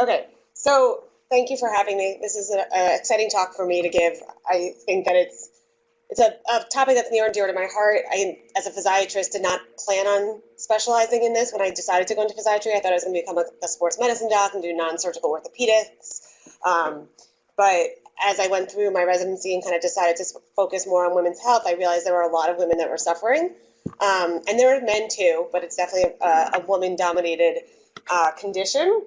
Okay, so thank you for having me. This is an exciting talk for me to give. I think that it's a topic that's near and dear to my heart. I, as a physiatrist, did not plan on specializing in this when I decided to go into physiatry. I thought I was going to become a sports medicine doc and do non-surgical orthopedics. But as I went through my residency and kind of decided to focus more on women's health, I realized there were a lot of women that were suffering. And there are men too, but it's definitely a woman-dominated condition.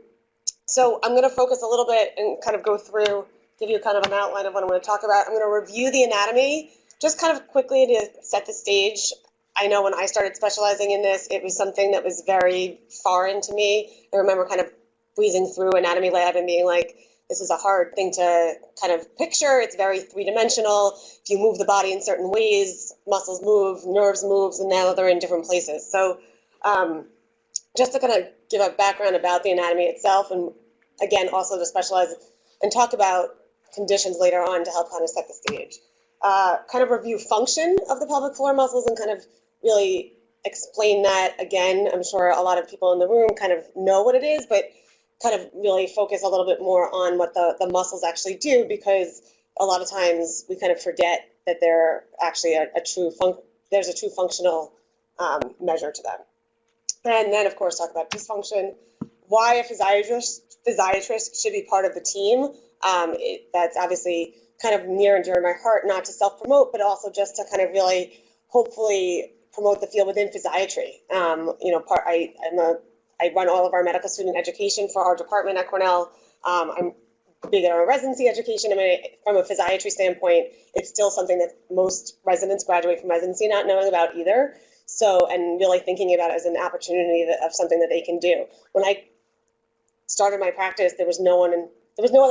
So I'm going to focus a little bit and kind of go through, give you kind of an outline of what I'm going to talk about. I'm going to review the anatomy just kind of quickly to set the stage. I know when I started specializing in this, it was something that was very foreign to me. I remember kind of breezing through anatomy lab and being like, this is a hard thing to kind of picture. It's very three-dimensional. If you move the body in certain ways, muscles move, nerves move, and now they're in different places. So just to kind of give a background about the anatomy itself, and again, also to specialize and talk about conditions later on to help kind of set the stage. Kind of review function of the pelvic floor muscles and kind of really explain that again. I'm sure a lot of people in the room kind of know what it is, but kind of really focus a little bit more on what the muscles actually do, because a lot of times we kind of forget that they're actually there's a true functional measure to them. And then, of course, talk about dysfunction, why a physiatrist should be part of the team. That's obviously kind of near and dear to my heart, not to self-promote, but also just to kind of really, hopefully, promote the field within physiatry. I run all of our medical student education for our department at Cornell. I'm big on residency education. I mean, from a physiatry standpoint, it's still something that most residents graduate from residency not knowing about either. So, and really thinking about it as an opportunity of something that they can do. When I started my practice, there was no other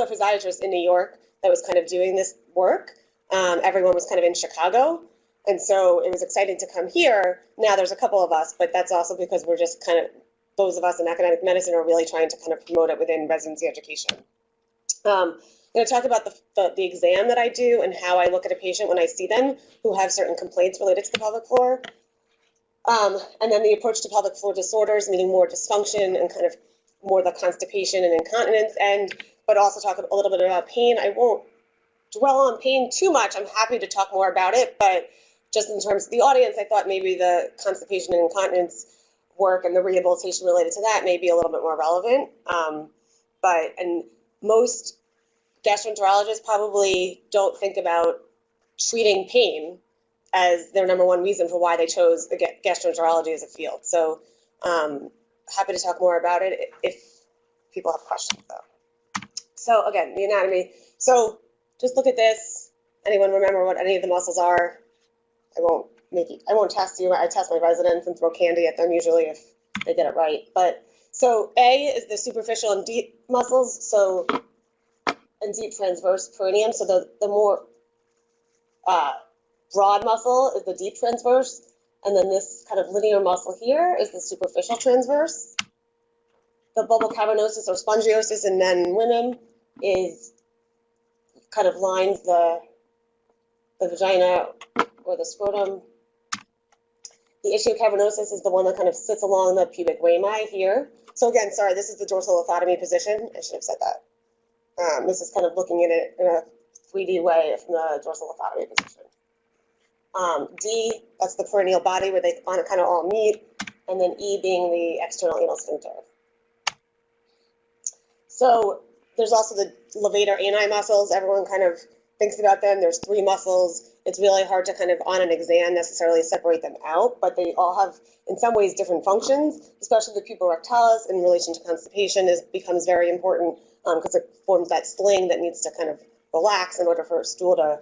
physiatrist in New York that was kind of doing this work. Everyone was kind of in Chicago. And so it was exciting to come here. Now there's a couple of us, but that's also because we're just kind of, those of us in academic medicine are really trying to kind of promote it within residency education. I'm going to talk about the exam that I do and how I look at a patient when I see them who have certain complaints related to the pelvic floor. And then the approach to pelvic floor disorders, meaning more dysfunction and kind of more the constipation and incontinence, but also talk a little bit about pain. I won't dwell on pain too much. I'm happy to talk more about it, but just in terms of the audience, I thought maybe the constipation and incontinence work and the rehabilitation related to that may be a little bit more relevant. And most gastroenterologists probably don't think about treating pain as their number one reason for why they chose the gastroenterology as a field. So happy to talk more about it if people have questions though. So again, the anatomy. So just look at this. Anyone remember what any of the muscles are? I won't test you. I test my residents and throw candy at them usually if they get it right. But so A is the superficial and deep muscles. So and deep transverse perineum. So the more broad muscle is the deep transverse, and then this kind of linear muscle here is the superficial transverse. The bulbocavernosus or spongiosis in men and women is kind of lines the vagina or the scrotum. The ischiocavernosus is the one that kind of sits along the pubic rami here. So again, sorry, this is the dorsal lithotomy position. I should have said that. This is kind of looking at it in a 3D way from the dorsal lithotomy position. D, that's the perineal body where they kind of all meet, and then E being the external anal sphincter. So there's also the levator ani muscles. Everyone kind of thinks about them. There's 3 muscles. It's really hard to kind of on an exam necessarily separate them out, but they all have in some ways different functions, especially the pupil rectalis in relation to constipation becomes very important because it forms that sling that needs to kind of relax in order for a stool to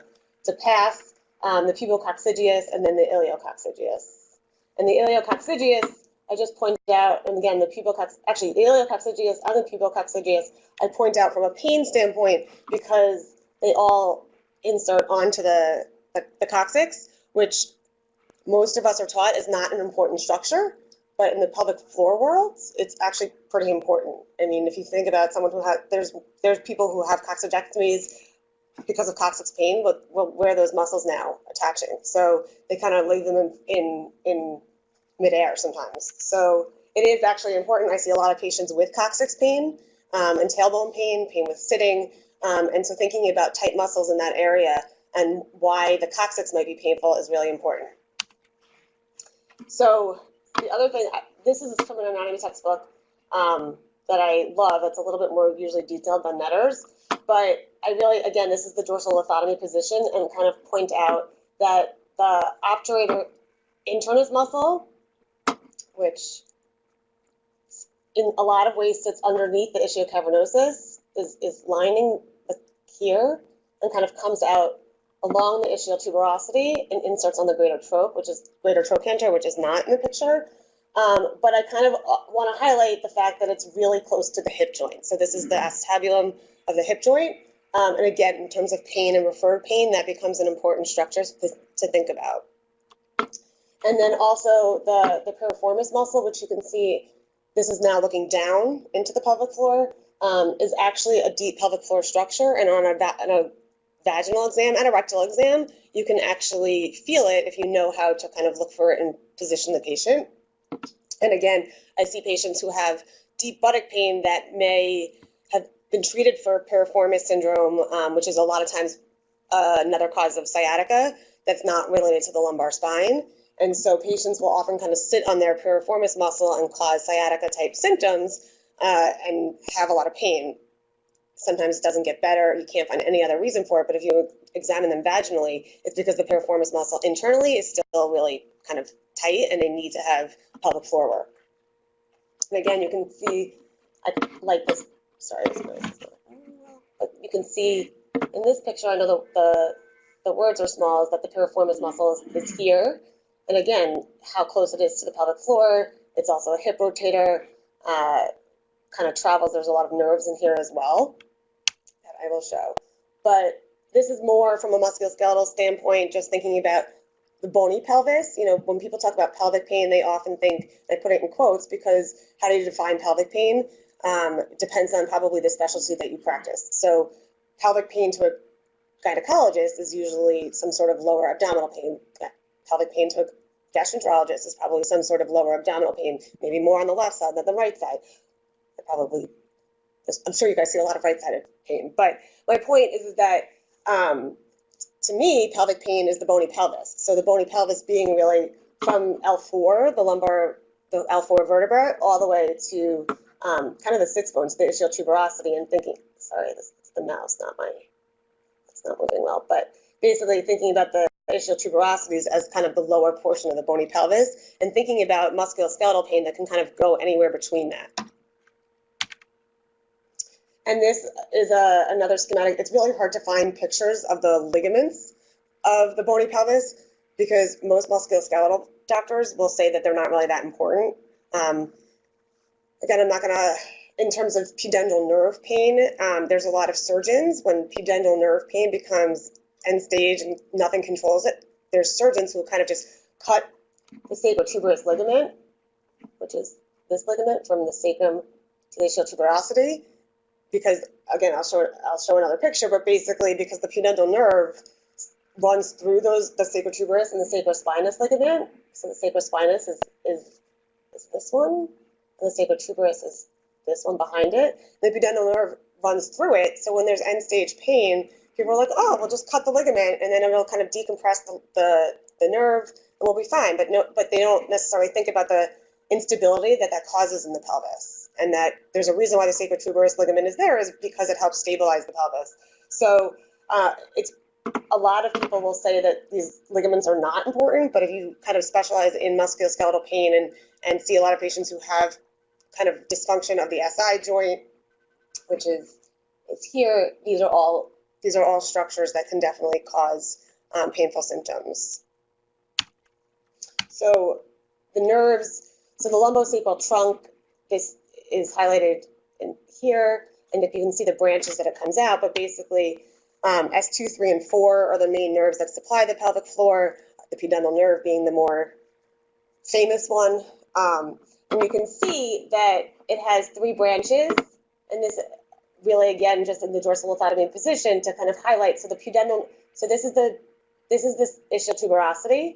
pass. The pubococcygeus, and then the iliococcygeus. And the iliococcygeus, I just pointed out, and again, the iliococcygeus and the pubococcygeus, I point out from a pain standpoint because they all insert onto the coccyx, which most of us are taught is not an important structure, but in the pelvic floor world, it's actually pretty important. I mean, if you think about someone who has, there's people who have coccygectomies because of coccyx pain, but where are those muscles now attaching? So they kind of leave them in midair sometimes. So it is actually important. I see a lot of patients with coccyx pain and tailbone pain, pain with sitting. And so thinking about tight muscles in that area and why the coccyx might be painful is really important. So the other thing, this is from an anatomy textbook that I love. It's a little bit more usually detailed than Netter's, but I really, again, this is the dorsal lithotomy position, and kind of point out that the obturator internus muscle, which in a lot of ways sits underneath the ischiocavernosus, is lining here and kind of comes out along the ischial tuberosity and inserts on the greater troch, which is greater trochanter, which is not in the picture. But I kind of want to highlight the fact that it's really close to the hip joint. So this is the acetabulum of the hip joint. And again, in terms of pain and referred pain, that becomes an important structure to think about. And then also the piriformis muscle, which you can see, this is now looking down into the pelvic floor, is actually a deep pelvic floor structure. And on a vaginal exam and a rectal exam, you can actually feel it if you know how to kind of look for it and position the patient. And again, I see patients who have deep buttock pain that may have been treated for piriformis syndrome, which is a lot of times another cause of sciatica that's not related to the lumbar spine. And so patients will often kind of sit on their piriformis muscle and cause sciatica type symptoms and have a lot of pain. Sometimes it doesn't get better. You can't find any other reason for it. But if you examine them vaginally, it's because the piriformis muscle internally is still really kind of tight and they need to have pelvic floor work. And again, you can see, I like this, sorry, this noise. But you can see in this picture, I know the words are small, is that the piriformis muscle is here. And again, how close it is to the pelvic floor. It's also a hip rotator, kind of travels. There's a lot of nerves in here as well that I will show. But this is more from a musculoskeletal standpoint, just thinking about the bony pelvis. You know, when people talk about pelvic pain, they often think, they put it in quotes, because how do you define pelvic pain? Depends on probably the specialty that you practice. So pelvic pain to a gynecologist is usually some sort of lower abdominal pain. Pelvic pain to a gastroenterologist is probably some sort of lower abdominal pain, maybe more on the left side than the right side. Probably, I'm sure you guys see a lot of right-sided pain. But my point is that to me, pelvic pain is the bony pelvis. So the bony pelvis being really from L4, the L4 vertebra, all the way to kind of the sits bones, the ischial tuberosity, and thinking, sorry, this is the mouse, it's not moving well, but basically thinking about the ischial tuberosities as kind of the lower portion of the bony pelvis, and thinking about musculoskeletal pain that can kind of go anywhere between that. And this is another schematic. It's really hard to find pictures of the ligaments of the bony pelvis because most musculoskeletal doctors will say that they're not really that important. Again, I'm not going to, in terms of pudendal nerve pain, there's a lot of surgeons, when pudendal nerve pain becomes end stage and nothing controls it, there's surgeons who kind of just cut the sacrotuberous ligament, which is this ligament from the sacrum to the ischial tuberosity. Because again, I'll show another picture, but basically because the pudendal nerve runs through the sacrotuberous and the sacrospinous ligament. So the sacrospinous is this one, and the sacrotuberous is this one behind it. The pudendal nerve runs through it. So when there's end stage pain, people are like, oh, we'll just cut the ligament and then it'll kind of decompress the nerve and we'll be fine. But they don't necessarily think about the instability that causes in the pelvis. And that there's a reason why the sacrotuberous ligament is there is because it helps stabilize the pelvis. So it's a lot of people will say that these ligaments are not important, but if you kind of specialize in musculoskeletal pain and see a lot of patients who have kind of dysfunction of the SI joint, which is here, these are all structures that can definitely cause painful symptoms. So the nerves, so the lumbosacral trunk, this is highlighted in here, and if you can see the branches that it comes out, but basically S2, 3, and 4 are the main nerves that supply the pelvic floor, the pudendal nerve being the more famous one. And you can see that it has 3 branches, and this really, again, just in the dorsal lithotomy position to kind of highlight. So the pudendal, so this is the ischial tuberosity.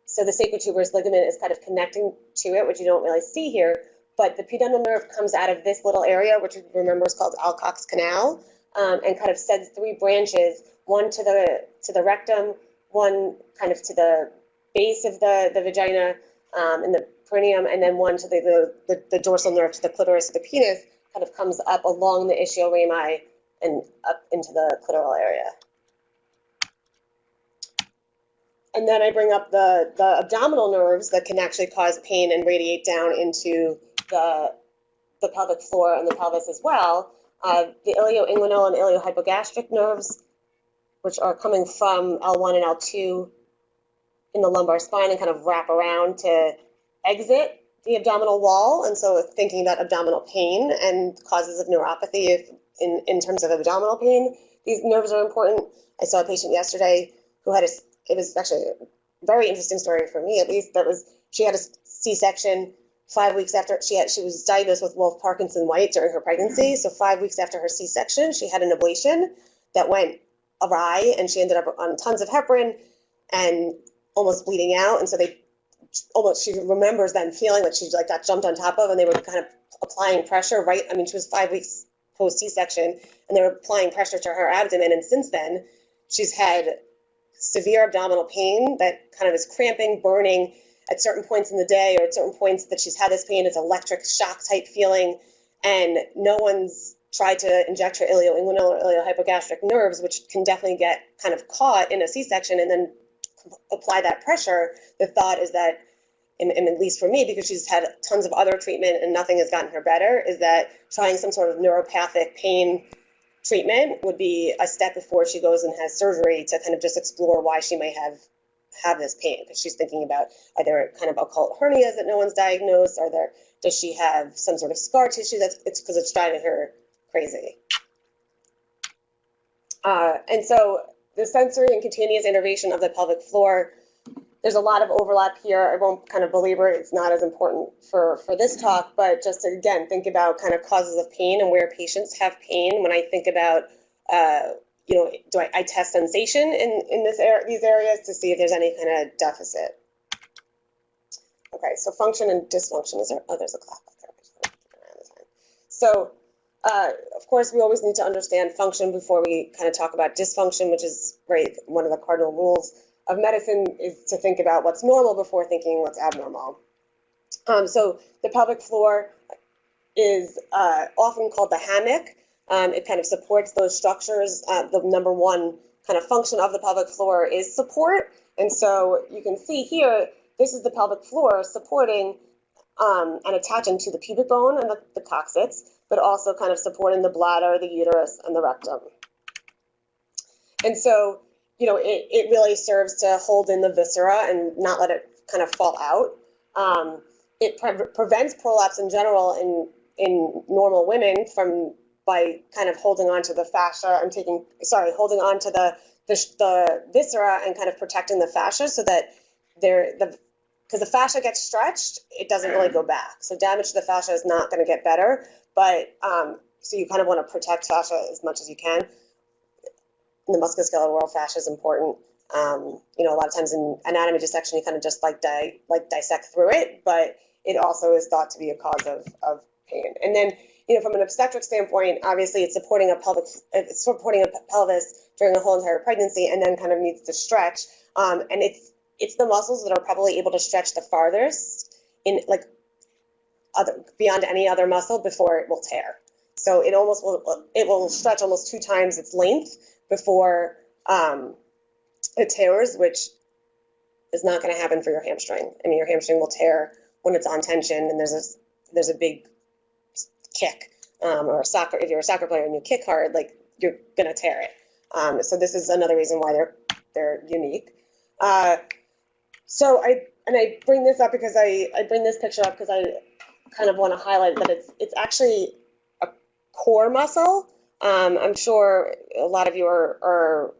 So the sacrotuberous ligament is kind of connecting to it, which you don't really see here. but the pudendal nerve comes out of this little area, which you remember is called Alcock's Canal, and kind of sends three branches, one to the rectum, one kind of to the base of the vagina and the perineum, and then one to the dorsal nerve to the clitoris of the penis, kind of comes up along the ischial rami and up into the clitoral area. And then I bring up the abdominal nerves that can actually cause pain and radiate down into the pelvic floor and the pelvis as well. The ilioinguinal and iliohypogastric nerves, which are coming from L1 and L2 in the lumbar spine and kind of wrap around to exit the abdominal wall. And so thinking about abdominal pain and causes of neuropathy in terms of abdominal pain, these nerves are important. I saw a patient yesterday who had it was actually a very interesting story for me, at least. She had a C-section 5 weeks after she was diagnosed with Wolff-Parkinson-White during her pregnancy. So 5 weeks after her C-section, she had an ablation that went awry, and she ended up on tons of heparin and almost bleeding out. And so she remembers then feeling like she got jumped on top of, and they were kind of applying pressure she was 5 weeks post C-section, and they were applying pressure to her abdomen. And since then, she's had severe abdominal pain that kind of is cramping, burning at certain points in the day, or at certain points that she's had this pain. It's electric shock type feeling, and no one's tried to inject her ilioinguinal or iliohypogastric nerves, which can definitely get kind of caught in a C-section and then apply that pressure. The thought is that, and at least for me, because she's had tons of other treatment and nothing has gotten her better, is that trying some sort of neuropathic pain treatment would be a step before she goes and has surgery to kind of just explore why she may have this pain, because she's thinking about, are there kind of occult hernias that no one's diagnosed? Does she have some sort of scar tissue it's because it's driving her crazy? And so the sensory and cutaneous innervation of the pelvic floor, there's a lot of overlap here. I won't kind of belabor it. It's not as important for this talk, but just to, again, think about kind of causes of pain and where patients have pain. When I think about, do I test sensation in these areas to see if there's any kind of deficit. Okay, so function and dysfunction. There's a clock up there. So, of course, we always need to understand function before we kind of talk about dysfunction, which is one of the cardinal rules of medicine is to think about what's normal before thinking what's abnormal. So the pelvic floor is often called the hammock. It kind of supports those structures. The number one kind of function of the pelvic floor is support. And so you can see here, this is the pelvic floor supporting and attaching to the pubic bone and the coccyx, but also kind of supporting the bladder, the uterus, and the rectum. And so, it really serves to hold in the viscera and not let it kind of fall out. It prevents prolapse in general in normal women by kind of holding on to the fascia and holding on to the viscera and kind of protecting the fascia so that because the fascia gets stretched, it doesn't really go back. So damage to the fascia is not going to get better, but so you kind of want to protect fascia as much as you can. In the musculoskeletal world, fascia is important. A lot of times in anatomy dissection, you kind of just dissect through it, but it also is thought to be a cause of pain. And then, from an obstetric standpoint, obviously it's supporting a pelvis during the whole entire pregnancy, and then kind of needs to stretch. And it's the muscles that are probably able to stretch the farthest beyond any other muscle before it will tear. So it will stretch almost 2 times its length before it tears, which is not going to happen for your hamstring. I mean, your hamstring will tear when it's on tension, and there's a big kick, or if you're a soccer player and you kick hard, you're going to tear it. So this is another reason why they're unique. So I bring this up because I bring this picture up because I kind of want to highlight that it's actually a core muscle. I'm sure a lot of you are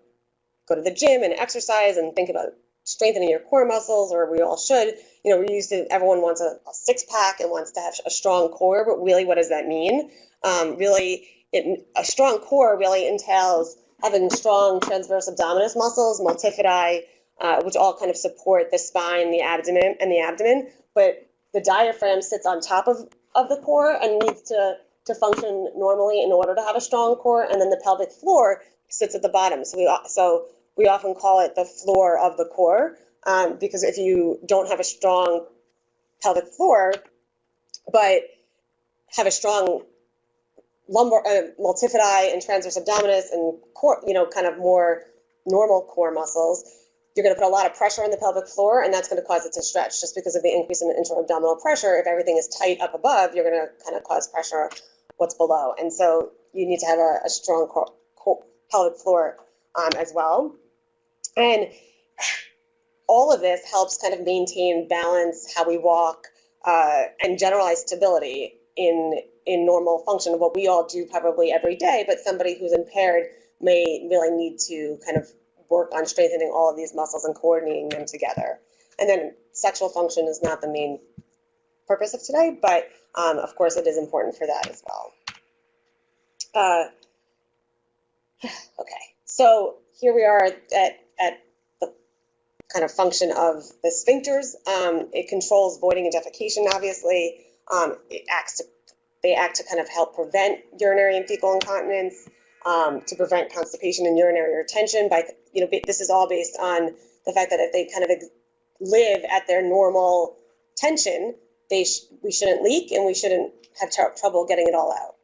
go to the gym and exercise and think about strengthening your core muscles, or we all should. Everyone wants a 6-pack and wants to have a strong core, but really, what does that mean? A strong core really entails having strong transverse abdominis muscles, multifidi, which all kind of support the spine, the abdomen, but the diaphragm sits on top of of the core and needs to function normally in order to have a strong core, and then the pelvic floor sits at the bottom. So we often call it the floor of the core, because if you don't have a strong pelvic floor, but have a strong lumbar, multifidi and transverse abdominis and core, kind of more normal core muscles, you're going to put a lot of pressure on the pelvic floor, and that's going to cause it to stretch just because of the increase in intra-abdominal pressure. If everything is tight up above, you're going to kind of cause pressure what's below. And so you need to have a strong pelvic floor as well. And all of this helps kind of maintain balance, how we walk, and generalized stability in normal function of what we all do probably every day, but somebody who's impaired may really need to kind of work on strengthening all of these muscles and coordinating them together. And then sexual function is not the main purpose of today, but of course it is important for that as well. Okay, so here we are at the kind of function of the sphincters. It controls voiding and defecation, obviously. They act to kind of help prevent urinary and fecal incontinence, to prevent constipation and urinary retention. This is all based on the fact that if they kind of live at their normal tension, we shouldn't leak and we shouldn't have trouble getting it all out.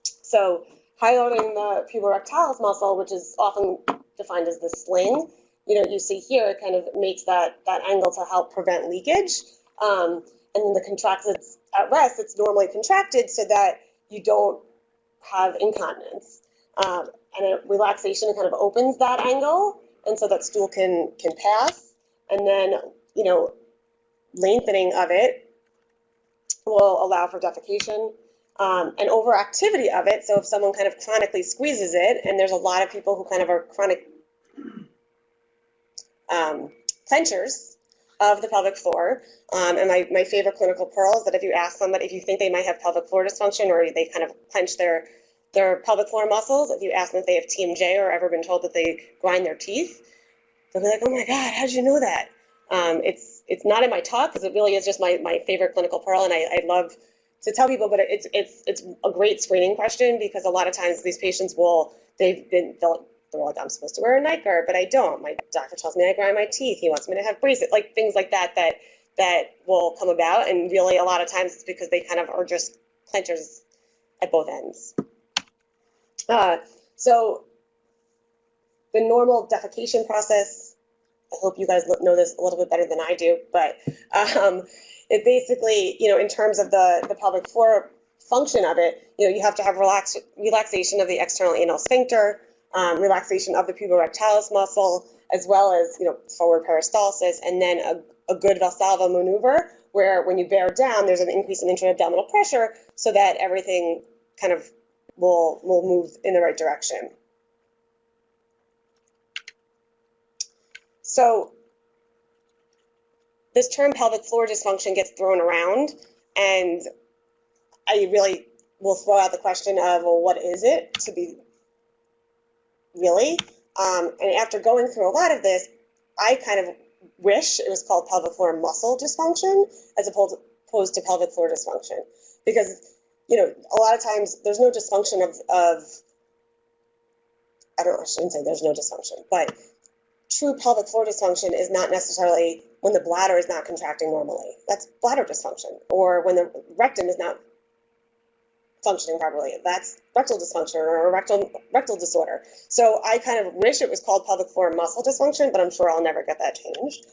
So highlighting the puborectalis muscle, which is often defined as the sling, you see here, it kind of makes that angle to help prevent leakage. And then the contracted at rest, it's normally contracted so that you don't have incontinence. And a relaxation kind of opens that angle, and so that stool can pass. And then, lengthening of it will allow for defecation. And overactivity of it, so if someone kind of chronically squeezes it, and there's a lot of people who kind of are chronic clenchers of the pelvic floor. And my favorite clinical pearl is that if you ask somebody, if you think they might have pelvic floor dysfunction or they kind of clench their pelvic floor muscles, if you ask them if they have TMJ or ever been told that they grind their teeth, they'll be like, oh my God, how did you know that? It's not in my talk because it really is just my favorite clinical pearl, and I love to tell people, but it's a great screening question because a lot of times these patients they're like, I'm supposed to wear a night guard, but I don't. My doctor tells me I grind my teeth. He wants me to have braces, like things like that will come about. And really a lot of times it's because they kind of are just clenchers at both ends. So the normal defecation process, I hope you guys know this a little bit better than I do, but it basically, in terms of the pelvic floor function of it, you have to have relaxation of the external anal sphincter, relaxation of the puborectalis muscle, as well as forward peristalsis, and then a good Valsalva maneuver where when you bear down, there's an increase in intra-abdominal pressure so that everything kind of will move in the right direction. So this term pelvic floor dysfunction gets thrown around, and I really will throw out the question of, well, what is it to be really? And after going through a lot of this, I kind of wish it was called pelvic floor muscle dysfunction as opposed to pelvic floor dysfunction, because a lot of times there's no dysfunction of I shouldn't say there's no dysfunction, but true pelvic floor dysfunction is not necessarily when the bladder is not contracting normally. That's bladder dysfunction. Or when the rectum is not functioning properly. That's rectal dysfunction or rectal disorder. So I kind of wish it was called pelvic floor muscle dysfunction, but I'm sure I'll never get that changed.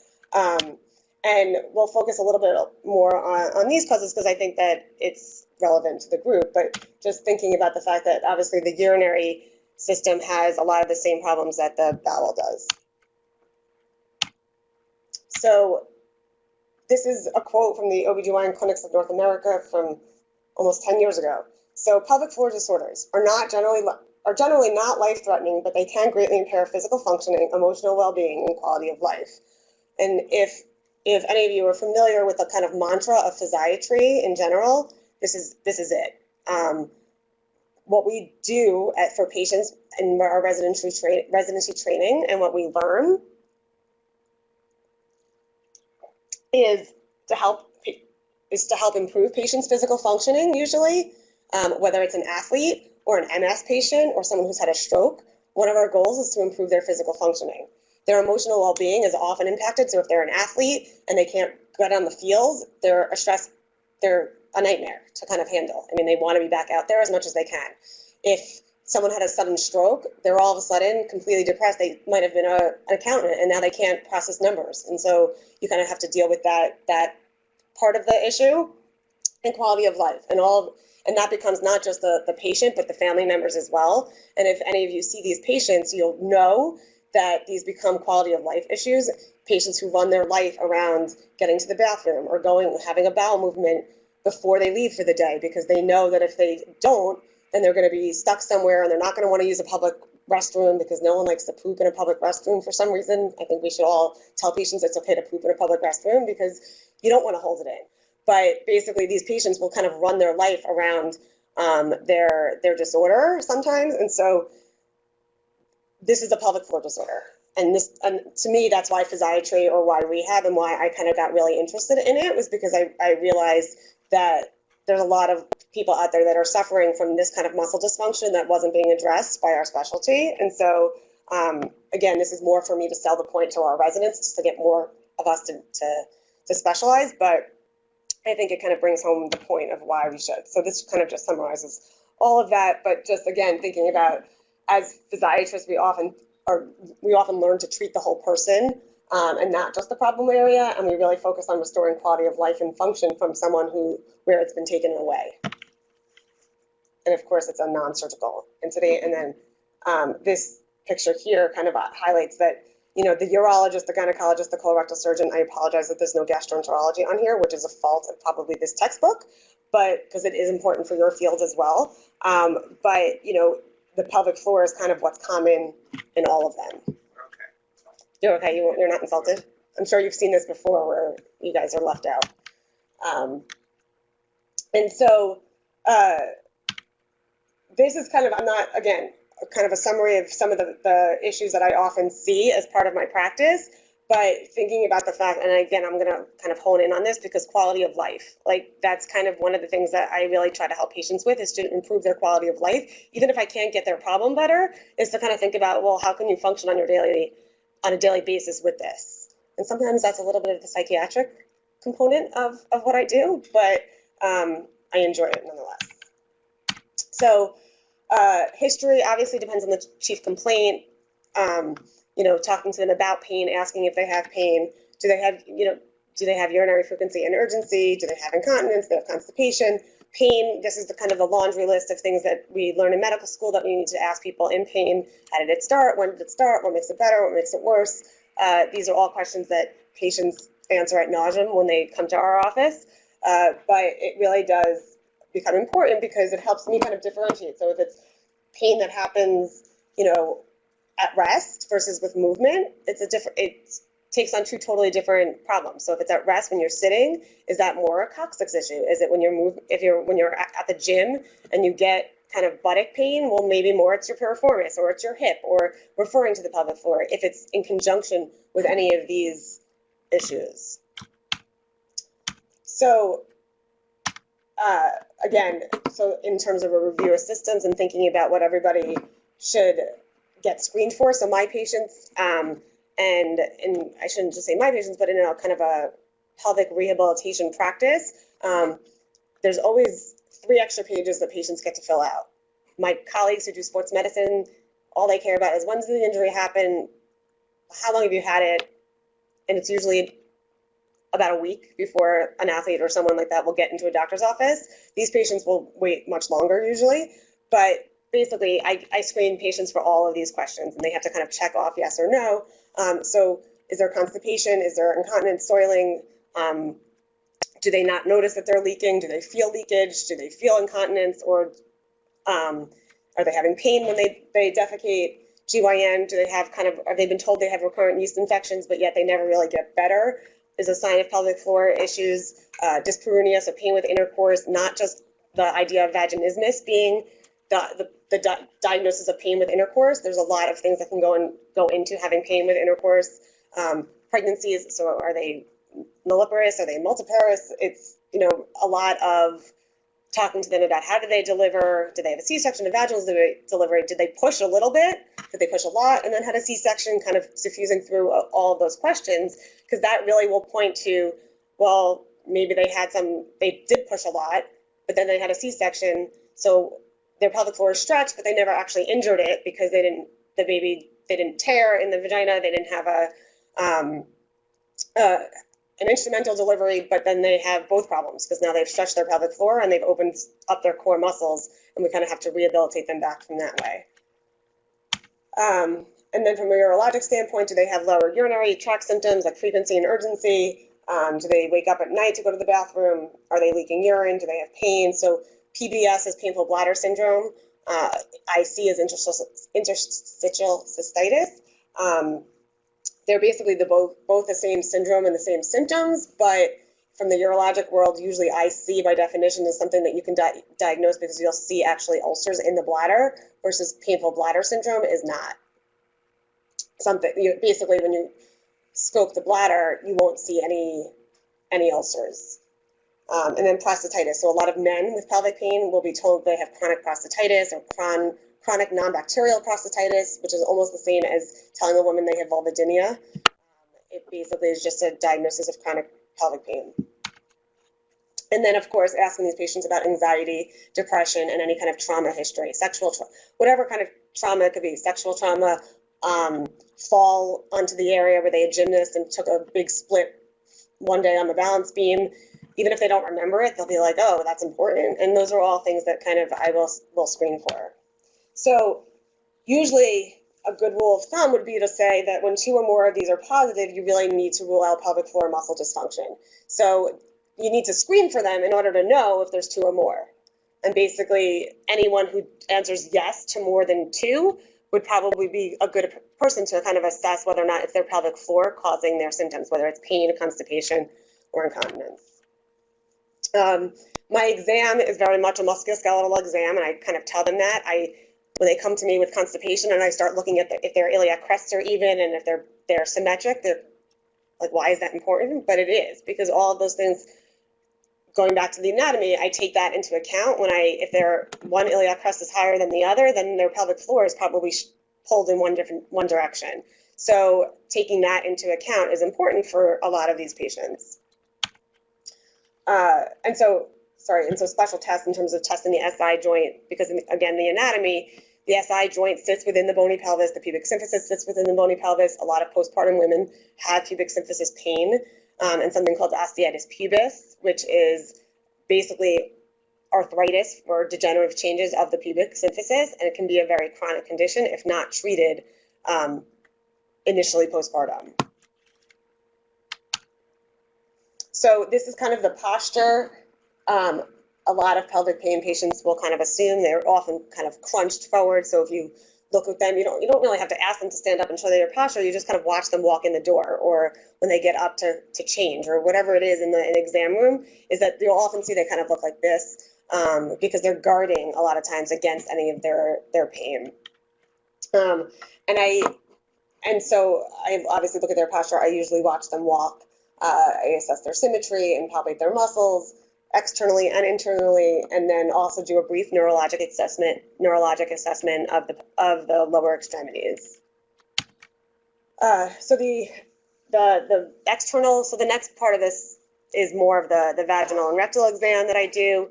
And we'll focus a little bit more on these causes because I think that it's relevant to the group, but just thinking about the fact that obviously the urinary system has a lot of the same problems that the bowel does. So this is a quote from the OBGYN clinics of North America from almost 10 years ago. So pelvic floor disorders are generally not life-threatening, but they can greatly impair physical functioning, emotional well-being, and quality of life. And if any of you are familiar with the kind of mantra of physiatry in general, this is it. What we do for patients in our residency training and what we learn is to help is to help improve patients' physical functioning, usually, whether it's an athlete or an MS patient or someone who's had a stroke. One of our goals is to improve their physical functioning. Their emotional well-being is often impacted, so if they're an athlete and they can't get on the field, they're a nightmare to kind of handle. I mean, they want to be back out there as much as they can. If someone had a sudden stroke, they're all of a sudden completely depressed. They might have been an accountant and now they can't process numbers. And so you kind of have to deal with that part of the issue and quality of life. And that becomes not just the patient, but the family members as well. And if any of you see these patients, you'll know that these become quality of life issues. Patients who run their life around getting to the bathroom or having a bowel movement before they leave for the day, because they know that if they don't, then they're going to be stuck somewhere and they're not going to want to use a public restroom because no one likes to poop in a public restroom for some reason. I think we should all tell patients it's okay to poop in a public restroom because you don't want to hold it in. But basically, these patients will kind of run their life around their disorder sometimes. And so this is a pelvic floor disorder. And to me, that's why physiatry or why rehab and why I kind of got really interested in it, was because I realized that there's a lot of people out there that are suffering from this kind of muscle dysfunction that wasn't being addressed by our specialty. And so, again, this is more for me to sell the point to our residents, just to get more of us to specialize. But I think it kind of brings home the point of why we should. So this kind of just summarizes all of that. But just, again, thinking about, as physiatrists, we often learn to treat the whole person and not just the problem area. And we really focus on restoring quality of life and function from someone where it's been taken away. And of course, it's a non-surgical incident. And then this picture here kind of highlights that, the urologist, the gynecologist, the colorectal surgeon, I apologize that there's no gastroenterology on here, which is a fault of probably this textbook, but because it is important for your field as well. But, the pelvic floor is kind of what's common in all of them. Okay. You're okay? You're not insulted? I'm sure you've seen this before where you guys are left out. And so this is kind of, kind of a summary of some of the issues that I often see as part of my practice, but thinking about the fact, and again, I'm going to kind of hone in on this because quality of life, that's kind of one of the things that I really try to help patients with, is to improve their quality of life. Even if I can't get their problem better, is to kind of think about, well, how can you function on a daily basis with this? And sometimes that's a little bit of the psychiatric component of what I do, but I enjoy it nonetheless. So history obviously depends on the chief complaint. Talking to them about pain, asking if they have pain. Do they have urinary frequency and urgency? Do they have incontinence? Do they have constipation? Pain, this is the kind of the laundry list of things that we learn in medical school that we need to ask people in pain. How did it start? When did it start? What makes it better? What makes it worse? These are all questions that patients answer ad nauseum when they come to our office. But it really does become important because it helps me kind of differentiate. So if it's pain that happens, at rest versus with movement, it takes on two totally different problems. So if it's at rest when you're sitting, is that more a coccyx issue? Is it when you're at the gym and you get kind of buttock pain? Well, maybe more it's your piriformis or it's your hip or referring to the pelvic floor if it's in conjunction with any of these issues. So again, so in terms of a review of systems and thinking about what everybody should get screened for. So my patients, and I shouldn't just say my patients, but in a kind of a pelvic rehabilitation practice, there's always 3 extra pages that patients get to fill out. My colleagues who do sports medicine, all they care about is when did the injury happen, how long have you had it, and it's usually about a week before an athlete or someone like that will get into a doctor's office. These patients will wait much longer usually, but basically, I screen patients for all of these questions, and they have to kind of check off yes or no. So is there constipation? Is there incontinence, soiling? Do they not notice that they're leaking? Do they feel leakage? Do they feel incontinence? Or are they having pain when they defecate? GYN, are they been told they have recurrent yeast infections, but yet they never really get better? Is a sign of pelvic floor issues. Dyspareunia, so pain with intercourse, not just the idea of vaginismus being the diagnosis of pain with intercourse. There's a lot of things that can go into having pain with intercourse. Pregnancies, so are they nulliparous? Are they multiparous? It's a lot of talking to them about how did they deliver, did they have a C-section, a vaginal delivery, did they push a little bit, did they push a lot, and then had a C-section, kind of diffusing through all of those questions, because that really will point to, well, maybe they did push a lot, but then they had a C-section, so their pelvic floor is stretched, but they never actually injured it because they didn't tear in the vagina, they didn't have an instrumental delivery, but then they have both problems because now they've stretched their pelvic floor and they've opened up their core muscles, and we kind of have to rehabilitate them back from that way. And then from a urologic standpoint, do they have lower urinary tract symptoms like frequency and urgency? Do they wake up at night to go to the bathroom? Are they leaking urine? Do they have pain? So PBS is painful bladder syndrome. IC is interstitial cystitis. They're basically both the same syndrome and the same symptoms, but from the urologic world, usually IC by definition is something that you can diagnose because you'll see actually ulcers in the bladder, versus painful bladder syndrome is not. Basically when you scope the bladder, you won't see any ulcers. And then prostatitis. So a lot of men with pelvic pain will be told they have chronic prostatitis or chronic non-bacterial prostatitis, which is almost the same as telling a woman they have vulvodynia. It basically is just a diagnosis of chronic pelvic pain. And then, of course, asking these patients about anxiety, depression, and any kind of trauma history, whatever kind of trauma it could be, sexual trauma, fall onto the area where they had gymnast and took a big split one day on the balance beam. Even if they don't remember it, they'll be like, oh, that's important. And those are all things that kind of I will screen for. So usually a good rule of thumb would be to say that when 2 or more of these are positive, you really need to rule out pelvic floor muscle dysfunction. So you need to screen for them in order to know if there's 2 or more. And basically anyone who answers yes to more than 2 would probably be a good person to kind of assess whether or not it's their pelvic floor causing their symptoms, whether it's pain, constipation, or incontinence. My exam is very much a musculoskeletal exam, and I kind of tell them that. When they come to me with constipation and I start looking at if their iliac crests are even and if they're symmetric, they're like, why is that important? But it is, because all of those things, going back to the anatomy, I take that into account. If their one iliac crest is higher than the other, then their pelvic floor is probably pulled in one direction. So taking that into account is important for a lot of these patients. And so special tests in terms of testing the SI joint, because again, the anatomy, the SI joint sits within the bony pelvis, the pubic symphysis sits within the bony pelvis. A lot of postpartum women have pubic symphysis pain, and something called osteitis pubis, which is basically arthritis or degenerative changes of the pubic symphysis, and it can be a very chronic condition if not treated initially postpartum. So this is kind of the posture. A lot of pelvic pain patients will kind of assume they're often kind of crunched forward. So if you look at them, you don't really have to ask them to stand up and show their posture. You just kind of watch them walk in the door, or when they get up to change, or whatever it is in the exam room, is that you'll often see they kind of look like this because they're guarding a lot of times against any of their pain. And so I obviously look at their posture. I usually watch them walk. I assess their symmetry and palpate their muscles externally and internally, and then also do a brief neurologic assessment of the lower extremities. So the external. So the next part of this is more of the vaginal and rectal exam that I do,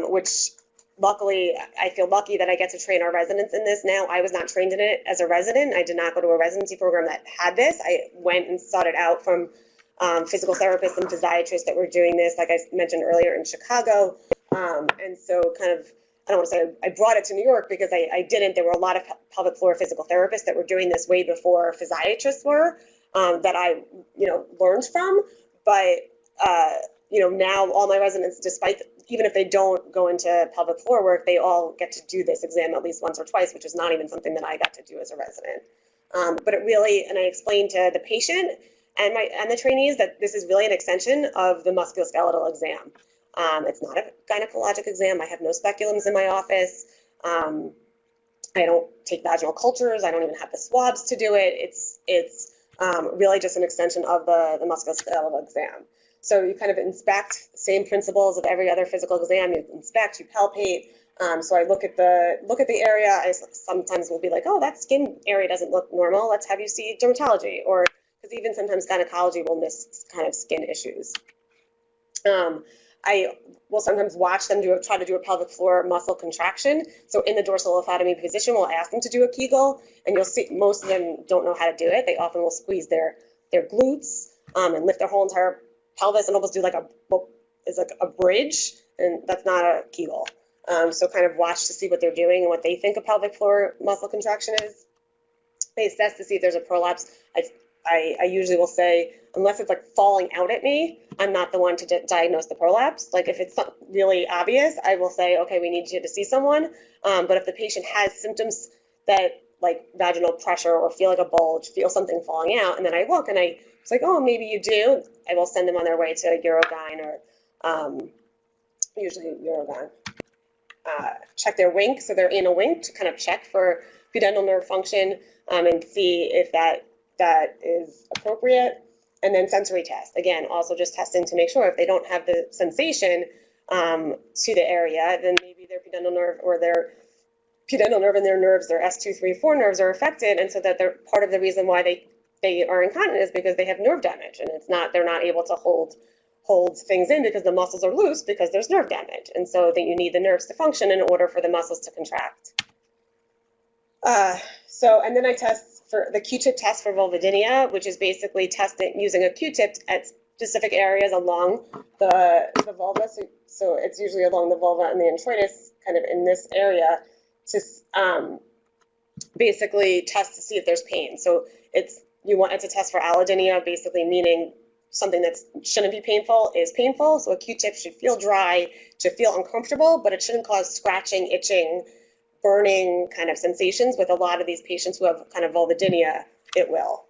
which luckily I feel lucky that I get to train our residents in this now. I was not trained in it as a resident. I did not go to a residency program that had this. I went and sought it out from physical therapists and physiatrists that were doing this, like I mentioned earlier, in Chicago. And so kind of, I don't want to say I brought it to New York because I didn't. There were a lot of pelvic floor physical therapists that were doing this way before physiatrists were, that I, learned from. But, now all my residents, even if they don't go into pelvic floor work, they all get to do this exam at least once or twice, which is not even something that I got to do as a resident. But it really, and I explained to the patient and the trainees that this is really an extension of the musculoskeletal exam. It's not a gynecologic exam. I have no speculums in my office. I don't take vaginal cultures. I don't even have the swabs to do it. It's really just an extension of the musculoskeletal exam. So you kind of inspect, same principles of every other physical exam. You inspect, you palpate. So I look at the area. I sometimes will be like, oh, that skin area doesn't look normal. Let's have you see dermatology, or because even sometimes gynecology will miss kind of skin issues. I will sometimes watch them try to do a pelvic floor muscle contraction. So in the dorsal lithotomy position, we'll ask them to do a Kegel, and you'll see most of them don't know how to do it. They often will squeeze their glutes and lift their whole entire pelvis and almost do like a bridge, and that's not a Kegel. So kind of watch to see what they're doing and what they think a pelvic floor muscle contraction is. They assess to see if there's a prolapse. I usually will say, unless it's like falling out at me, I'm not the one to diagnose the prolapse. Like if it's really obvious, I will say, okay, we need you to see someone. But if the patient has symptoms that like vaginal pressure or feel like a bulge, feel something falling out, and then I look and it's like, oh, maybe you do, I will send them on their way to a urogyne or usually urogyne. Check their wink, so they're in a wink to kind of check for pudendal nerve function and see if that is appropriate. And then sensory test, again, also just testing to make sure if they don't have the sensation to the area, then maybe their pudendal nerve or their pudendal nerve and their nerves, their S2, 3, 4 nerves are affected, and so that they're part of the reason why they are incontinent is because they have nerve damage, and they're not able to hold things in because the muscles are loose because there's nerve damage, and so that you need the nerves to function in order for the muscles to contract. And then I test for the Q-tip test for vulvodynia, which is basically testing using a Q-tip at specific areas along the vulva. So it's usually along the vulva and the introitus, kind of in this area, to basically test to see if there's pain. So it's a test for allodynia, basically meaning something that shouldn't be painful is painful. So a Q-tip should feel dry, should feel uncomfortable, but it shouldn't cause scratching, itching, burning kind of sensations. With a lot of these patients who have kind of vulvodynia, it will.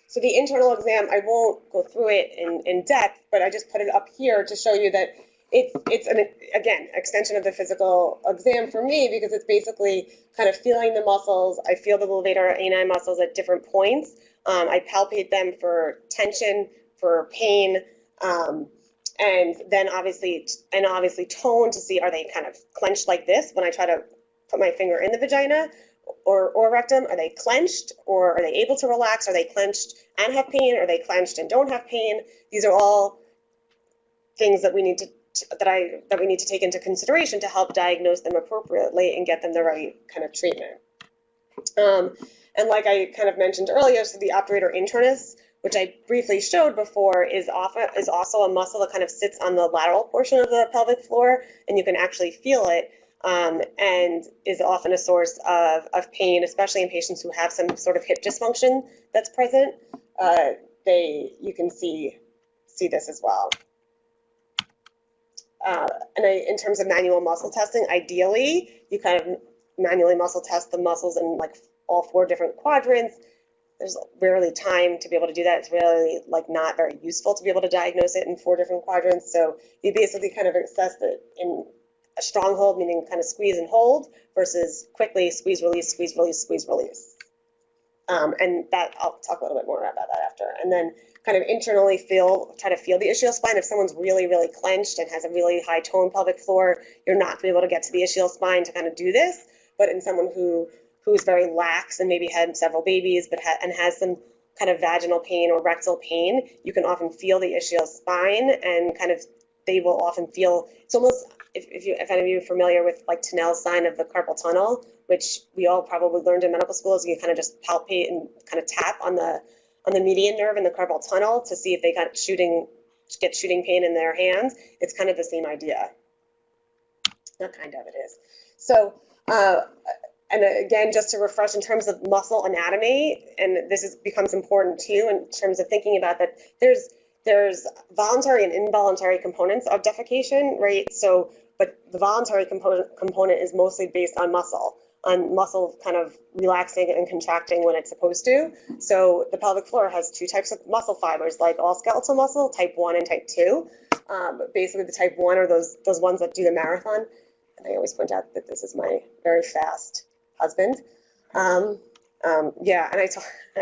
So the internal exam, I won't go through it in depth, but I just put it up here to show you that it's an, again, extension of the physical exam for me, because it's basically kind of feeling the muscles. I feel the Levator Ani muscles at different points. I palpate them for tension, for pain, and then obviously tone to see, are they kind of clenched like this when I try to put my finger in the vagina or rectum? Are they clenched, or are they able to relax? Are they clenched and have pain? Are they clenched and don't have pain? These are all things that we need to take into consideration to help diagnose them appropriately and get them the right kind of treatment. And like I kind of mentioned earlier, so the obturator internus, which I briefly showed before, is also a muscle that kind of sits on the lateral portion of the pelvic floor, and you can actually feel it, and is often a source of pain, especially in patients who have some sort of hip dysfunction that's present. You can see this as well. In terms of manual muscle testing, ideally, you kind of manually muscle test the muscles in like all 4 different quadrants. There's rarely time to be able to do that. It's really like not very useful to be able to diagnose it in 4 different quadrants. So you basically kind of assess it in a strong hold, meaning kind of squeeze and hold, versus quickly squeeze, release, squeeze, release, squeeze, release. And that I'll talk a little bit more about that after. And then kind of internally try to feel the ischial spine. If someone's really, really clenched and has a really high tone pelvic floor, you're not going to be able to get to the ischial spine to kind of do this. But in someone who's very lax and maybe had several babies and has some kind of vaginal pain or rectal pain, you can often feel the ischial spine, and kind of they will often feel, it's almost, if any of you are familiar with like Tunnel's sign of the carpal tunnel, which we all probably learned in medical school, is you kind of just palpate and kind of tap on the median nerve in the carpal tunnel to see if they get shooting pain in their hands. It's kind of the same idea. Not kind of, it is. So, and again, just to refresh in terms of muscle anatomy, and this becomes important too in terms of thinking about that, there's voluntary and involuntary components of defecation, right? So, but the voluntary component is mostly based on muscle kind of relaxing and contracting when it's supposed to. So the pelvic floor has 2 types of muscle fibers, like all skeletal muscle, type 1 and type 2. Basically, the type 1 are those ones that do the marathon. And I always point out that this is my very fast husband. Yeah, and I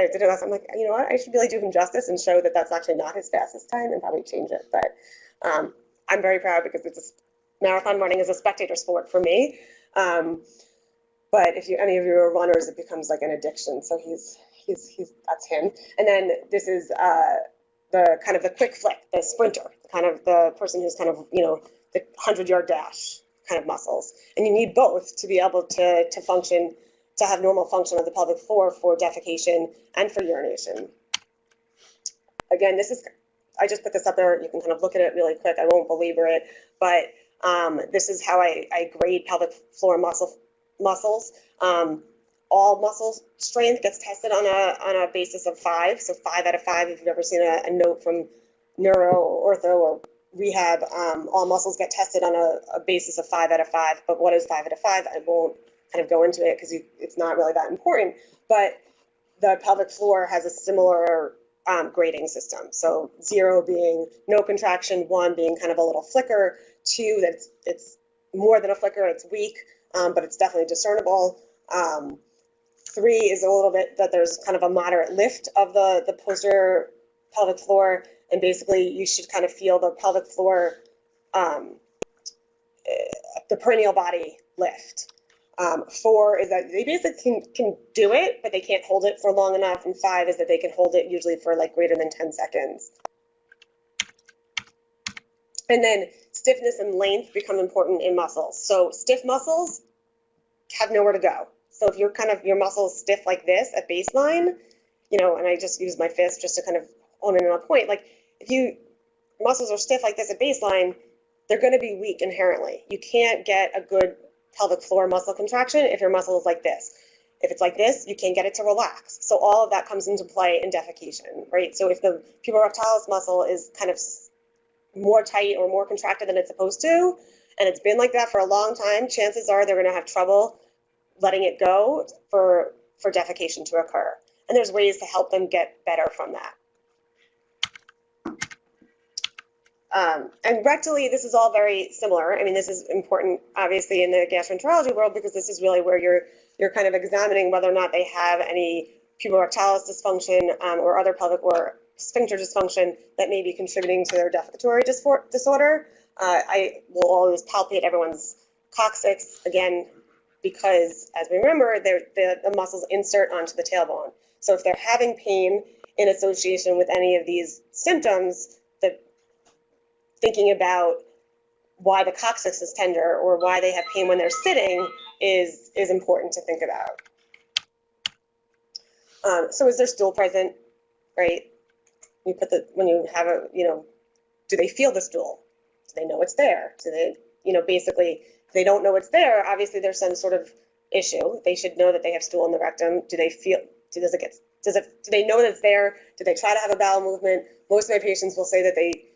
did it last. I'm like, you know what? I should really do him justice and show that that's actually not his fastest time and probably change it. But I'm very proud because marathon running is a spectator sport for me. But if any of you are runners, it becomes like an addiction. So he's that's him. And then this is the kind of the quick flick, the sprinter, kind of the person who's kind of, the 100-yard dash kind of muscles. And you need both to be able to function, to have normal function of the pelvic floor for defecation and for urination. Again, I just put this up there. You can kind of look at it really quick. I won't belabor it, but this is how I grade pelvic floor muscles. All muscle strength gets tested on a basis of 5. So 5 out of 5, if you've ever seen a note from neuro or ortho or rehab, all muscles get tested on a basis of 5 out of 5. But what is 5 out of 5? I won't kind of go into it because it's not really that important. But the pelvic floor has a similar grading system. So 0 being no contraction, 1 being kind of a little flicker, 2 that it's more than a flicker, it's weak, but it's definitely discernible. 3 is a little bit that there's kind of a moderate lift of the posterior pelvic floor, and basically you should kind of feel the pelvic floor, the perineal body lift. 4 is that they basically can do it, but they can't hold it for long enough, and 5 is that they can hold it usually for like greater than 10 seconds. And then stiffness and length become important in muscles. So stiff muscles have nowhere to go. So if your muscles stiff like this at baseline, and I just use my fist just to kind of hone in on a point, like if muscles are stiff like this at baseline, they're going to be weak inherently. You can't get a good pelvic floor muscle contraction if your muscle is like this. If it's like this, you can't get it to relax. So all of that comes into play in defecation, right? So if the puborectalis muscle is kind of more tight or more contracted than it's supposed to, and it's been like that for a long time, chances are they're going to have trouble letting it go for defecation to occur. And there's ways to help them get better from that. And rectally, this is all very similar. I mean, this is important, obviously, in the gastroenterology world, because this is really where you're kind of examining whether or not they have any puborectalis dysfunction or other pelvic or sphincter dysfunction that may be contributing to their defecatory disorder. I will always palpate everyone's coccyx, again, because, as we remember, the muscles insert onto the tailbone. So if they're having pain in association with any of these symptoms, thinking about why the coccyx is tender or why they have pain when they're sitting is important to think about. So is there stool present, right? When you have do they feel the stool? Do they know it's there? Do they, basically, if they don't know it's there, obviously there's some sort of issue. They should know that they have stool in the rectum. Do they know that it's there? Do they try to have a bowel movement? Most of my patients will say that they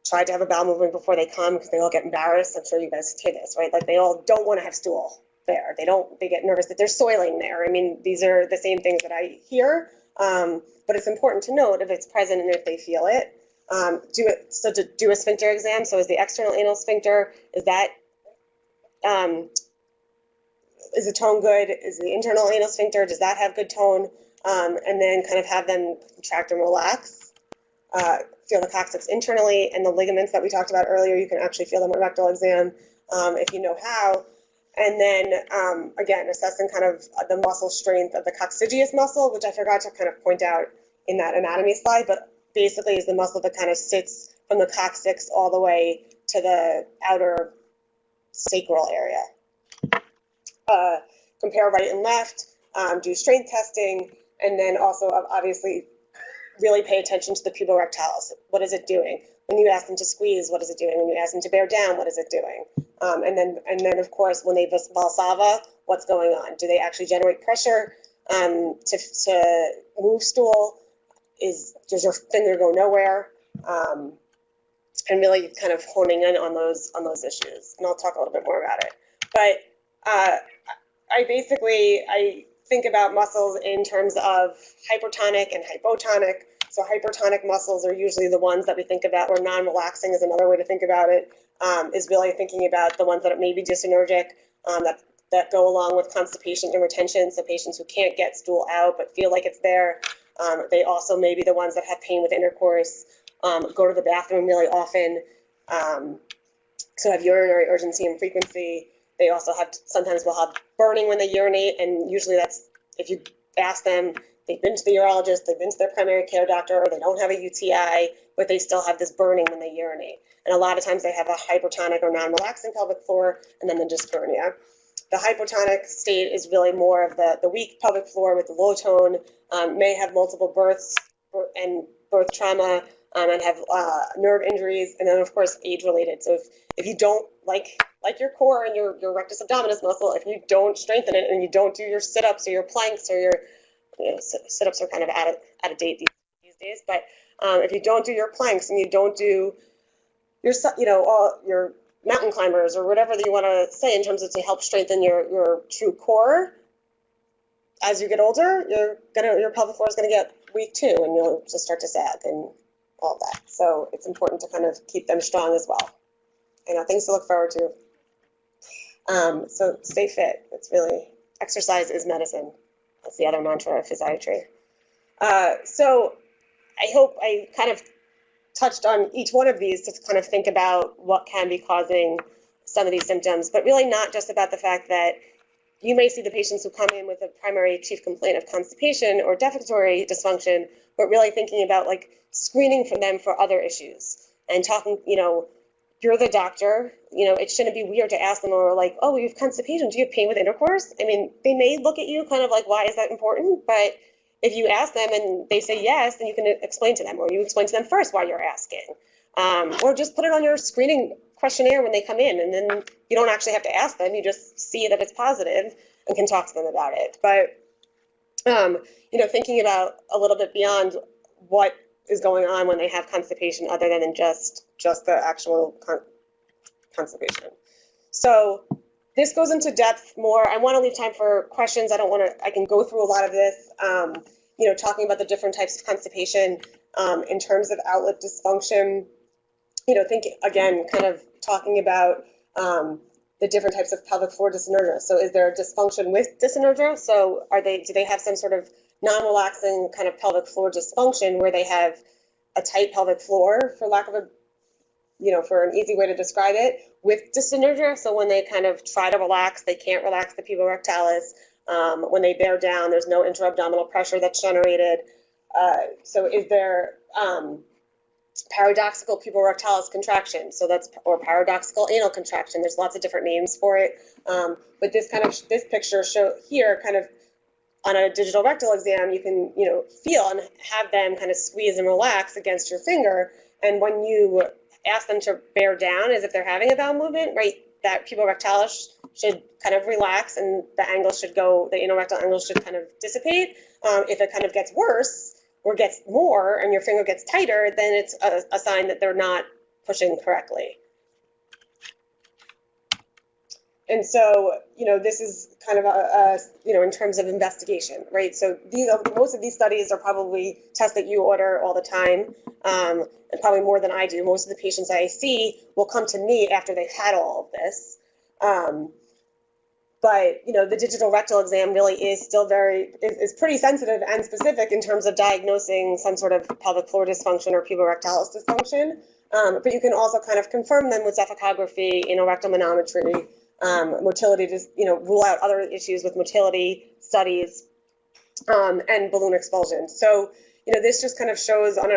tried to have a bowel movement before they come because they all get embarrassed. I'm sure you guys hear this, right? Like they all don't want to have stool there. They get nervous that there's soiling there. I mean, these are the same things that I hear, but it's important to note if it's present and if they feel it. Do a sphincter exam. So is the external anal sphincter, is the tone good? Is the internal anal sphincter, does that have good tone? And then kind of have them contract and relax. Feel the coccyx internally, and the ligaments that we talked about earlier, you can actually feel them at rectal exam if you know how. And then, again, assessing kind of the muscle strength of the coccygeus muscle, which I forgot to kind of point out in that anatomy slide, but basically is the muscle that kind of sits from the coccyx all the way to the outer sacral area. Compare right and left, do strength testing, and then also obviously really pay attention to the puborectalis. What is it doing? When you ask them to squeeze, what is it doing? When you ask them to bear down, what is it doing? And then of course, when they valsalva, what's going on? Do they actually generate pressure to move stool? Does your finger go nowhere? And really kind of honing in on those issues. And I'll talk a little bit more about it. But I think about muscles in terms of hypertonic and hypotonic. So hypertonic muscles are usually the ones that we think about, or non-relaxing is another way to think about it, is really thinking about the ones that may be dysenergic, that that go along with constipation and retention. So patients who can't get stool out but feel like it's there. They also may be the ones that have pain with intercourse, go to the bathroom really often, so have urinary urgency and frequency. They also sometimes will have burning when they urinate, and usually that's, if you ask them, they've been to the urologist, they've been to their primary care doctor, or they don't have a UTI, but they still have this burning when they urinate. And a lot of times they have a hypertonic or non-relaxing pelvic floor, and then the dyspareunia. The hypertonic state is really more of the weak pelvic floor with the low tone, may have multiple births and birth trauma, and have nerve injuries, and then of course age-related. So if you don't like your core and your rectus abdominis muscle, if you don't strengthen it and you don't do your sit-ups or your planks or your sit-ups are kind of out of date these days, but if you don't do your planks and you don't do your all your mountain climbers or whatever that you want to say in terms of to help strengthen your true core, as you get older, your pelvic floor is gonna get weak too, and you'll just start to sag and all that. So it's important to kind of keep them strong as well. Things to look forward to. So stay fit. It's really, exercise is medicine. That's the other mantra of physiatry. So I hope I kind of touched on each one of these to kind of think about what can be causing some of these symptoms, but really not just about the fact that you may see the patients who come in with a primary chief complaint of constipation or defecatory dysfunction, but really thinking about like screening for them for other issues and talking, you're the doctor, it shouldn't be weird to ask them, or like, oh, you have constipation, do you have pain with intercourse? I mean, they may look at you kind of like, why is that important? But if you ask them and they say yes, then you can explain to them, or you explain to them first why you're asking. Or just put it on your screening questionnaire when they come in, and then you don't actually have to ask them, you just see that it's positive and can talk to them about it. But, thinking about a little bit beyond what is going on when they have constipation other than just the actual constipation. So this goes into depth more. I want to leave time for questions. I can go through a lot of this, talking about the different types of constipation in terms of outlet dysfunction, thinking again, kind of talking about the different types of pelvic floor dyssynergia. So is there a dysfunction with dyssynergia? So do they have some sort of non-relaxing kind of pelvic floor dysfunction where they have a tight pelvic floor, for lack of for an easy way to describe it, with dyssynergia? So when they kind of try to relax, they can't relax the puborectalis. When they bear down, there's no intra-abdominal pressure that's generated. So is there paradoxical puborectalis contraction? So or paradoxical anal contraction. There's lots of different names for it. But this picture here kind of on a digital rectal exam, you can feel and have them kind of squeeze and relax against your finger. And when you ask them to bear down as if they're having a bowel movement, right, that puborectalis should kind of relax and the angle should go, the anorectal angle should kind of dissipate. If it kind of gets worse or gets more and your finger gets tighter, then it's a sign that they're not pushing correctly. And so, this is kind of in terms of investigation, right? So most of these studies are probably tests that you order all the time, and probably more than I do. Most of the patients I see will come to me after they've had all of this. But, the digital rectal exam really is still is pretty sensitive and specific in terms of diagnosing some sort of pelvic floor dysfunction or puborectalis dysfunction. But you can also kind of confirm them with cephocography, rectal manometry, motility, to rule out other issues with motility studies, and balloon expulsion. So this just kind of shows on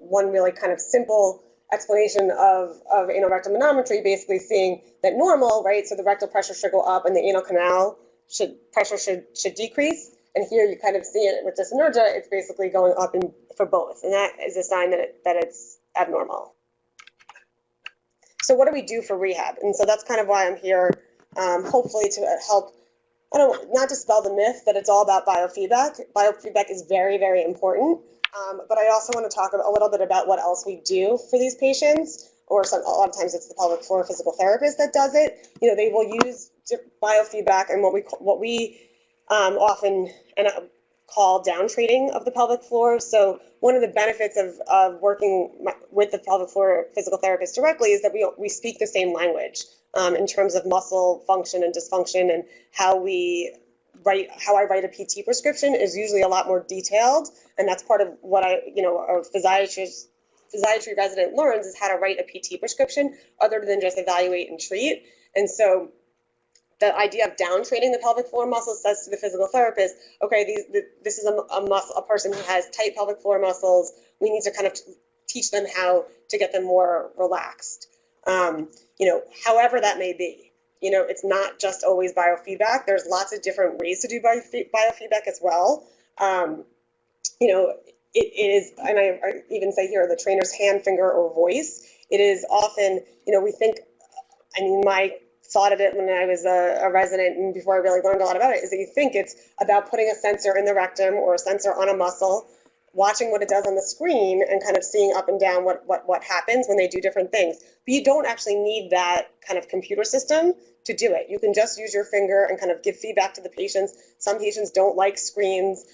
one really kind of simple explanation of anorectal manometry, basically seeing that normal, right? So the rectal pressure should go up and the anal canal pressure should decrease. And here you kind of see it with dyssynergia, it's basically going up for both, and that is a sign that it's abnormal. So what do we do for rehab? And so that's kind of why I'm here, hopefully to help, not dispel the myth that it's all about biofeedback. Biofeedback is very, very important, but I also want to talk a little bit about what else we do for these patients, or a lot of times it's the pelvic floor physical therapist that does it. They will use biofeedback and what we often, and call down training of the pelvic floor. So one of the benefits of working with the pelvic floor physical therapist directly is that we speak the same language in terms of muscle function and dysfunction, and how I write a PT prescription is usually a lot more detailed, and that's part of what a physiatry resident learns, is how to write a PT prescription other than just evaluate and treat. And so the idea of down training the pelvic floor muscles says to the physical therapist, okay, this is a person who has tight pelvic floor muscles. We need to kind of teach them how to get them more relaxed. However that may be. It's not just always biofeedback. There's lots of different ways to do biofeedback as well. It is, and I even say here, the trainer's hand, finger, or voice. It is often, we think, my thought of it when I was a resident and before I really learned a lot about it, is that you think it's about putting a sensor in the rectum or a sensor on a muscle, watching what it does on the screen, and kind of seeing up and down what happens when they do different things. But you don't actually need that kind of computer system to do it. You can just use your finger and kind of give feedback to the patients. Some patients don't like screens.